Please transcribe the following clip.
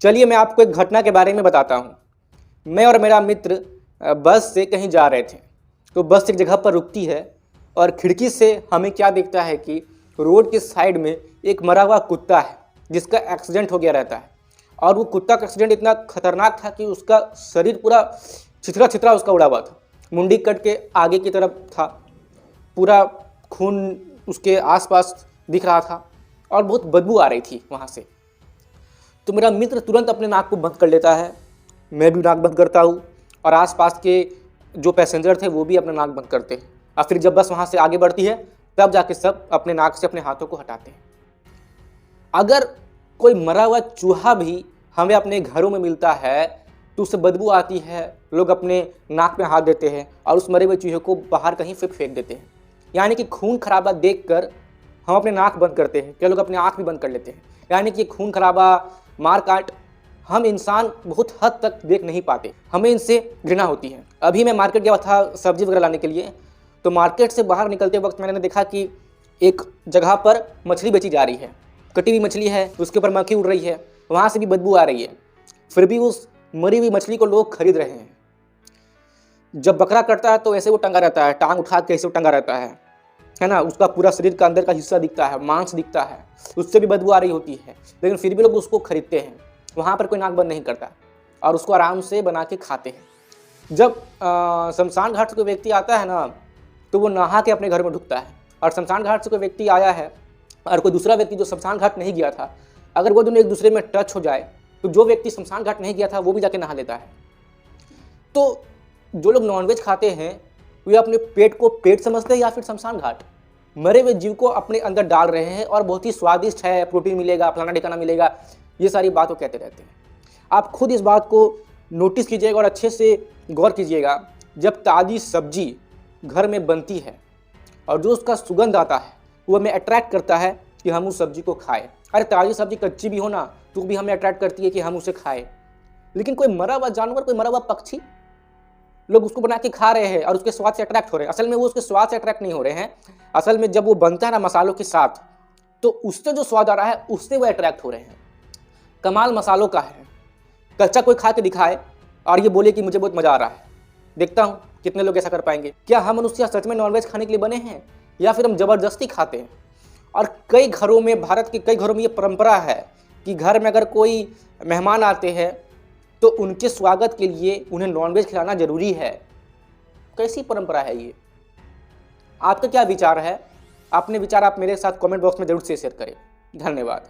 चलिए मैं आपको एक घटना के बारे में बताता हूँ। मैं और मेरा मित्र बस से कहीं जा रहे थे, तो बस एक जगह पर रुकती है और खिड़की से हमें क्या दिखता है कि रोड के साइड में एक मरा हुआ कुत्ता है जिसका एक्सीडेंट हो गया रहता है। और वो कुत्ता का एक्सीडेंट इतना खतरनाक था कि उसका शरीर पूरा छितरा छितरा उसका उड़ा हुआ था, मुंडी कट के आगे की तरफ था, पूरा खून उसके आसपास दिख रहा था और बहुत बदबू आ रही थी वहाँ से। तो मेरा मित्र तुरंत अपने नाक को बंद कर लेता है, मैं भी नाक बंद करता हूँ और आसपास के जो पैसेंजर थे वो भी अपना नाक बंद करते हैं। और फिर जब बस वहाँ से आगे बढ़ती है तब जाके सब अपने नाक से अपने हाथों को हटाते हैं। अगर कोई मरा हुआ चूहा भी हमें अपने घरों में मिलता है तो उससे बदबू आती है, लोग अपने नाक में हाथ देते हैं और उस मरे हुए चूहे को बाहर कहीं फिर फेंक देते हैं। यानी कि खून खराबा देखकर हम अपने नाक बंद करते हैं, क्या लोग अपने आँख भी बंद कर लेते हैं। यानी कि खून खराबा, मार काट हम इंसान बहुत हद तक देख नहीं पाते, हमें इनसे घृणा होती है। अभी मैं मार्केट गया था सब्जी वगैरह लाने के लिए, तो मार्केट से बाहर निकलते वक्त मैंने देखा कि एक जगह पर मछली बेची जा रही है, कटी हुई मछली है, उसके ऊपर मक्खी उड़ रही है, वहाँ से भी बदबू आ रही है, फिर भी उस मरी हुई मछली को लोग खरीद रहे हैं। जब बकरा कटता है तो ऐसे वो टंगा रहता है, टांग उठा के ऐसे टंगा रहता है ना, उसका पूरा शरीर का अंदर का हिस्सा दिखता है, मांस दिखता है, उससे भी बदबू आ रही होती है, लेकिन फिर भी लोग उसको खरीदते हैं। वहाँ पर कोई नाक बंद नहीं करता और उसको आराम से बना के खाते हैं। जब शमशान घाट से कोई व्यक्ति आता है ना, तो वो नहा के अपने घर में ढुकता है। और शमशान घाट से कोई व्यक्ति आया है और कोई दूसरा व्यक्ति जो शमशान घाट नहीं गया था, अगर वो दोनों एक दूसरे में टच हो जाए तो जो व्यक्ति शमशान घाट नहीं गया था वो भी जाके नहा लेता है। तो जो लोग नॉनवेज खाते हैं वे अपने पेट को पेट समझते हैं या फिर शमशान घाट? मरे हुए जीव को अपने अंदर डाल रहे हैं और बहुत ही स्वादिष्ट है, प्रोटीन मिलेगा, फलाना ठिकाना मिलेगा, ये सारी बात वो कहते रहते हैं। आप खुद इस बात को नोटिस कीजिएगा और अच्छे से गौर कीजिएगा। जब ताज़ी सब्जी घर में बनती है और जो उसका सुगंध आता है वो हमें अट्रैक्ट करता है कि हम उस सब्जी को खाएं। अरे ताज़ी सब्जी कच्ची भी हो ना तो भी हमें अट्रैक्ट करती है कि हम उसे खाएं। लेकिन कोई मरा हुआ जानवर, कोई मरा हुआ पक्षी, लोग उसको बना के खा रहे हैं और उसके स्वाद से अट्रैक्ट हो रहे हैं। असल में वो उसके स्वाद से अट्रैक्ट नहीं हो रहे हैं, असल में जब वो बनता है ना मसालों के साथ, तो उससे जो स्वाद आ रहा है उससे वो अट्रैक्ट हो रहे हैं। कमाल मसालों का है। कच्चा कोई खा के दिखाए और ये बोले कि मुझे बहुत मज़ा आ रहा है, देखता हूँ कितने लोग ऐसा कर पाएंगे। क्या हम मनुष्य सच में नॉनवेज खाने के लिए बने हैं या फिर हम ज़बरदस्ती खाते हैं? और कई घरों में, भारत के कई घरों में ये परंपरा है कि घर में अगर कोई मेहमान आते हैं तो उनके स्वागत के लिए उन्हें नॉनवेज खिलाना जरूरी है। कैसी परंपरा है ये? आपका क्या विचार है? अपने विचार आप मेरे साथ कमेंट बॉक्स में जरूर से शेयर करें। धन्यवाद।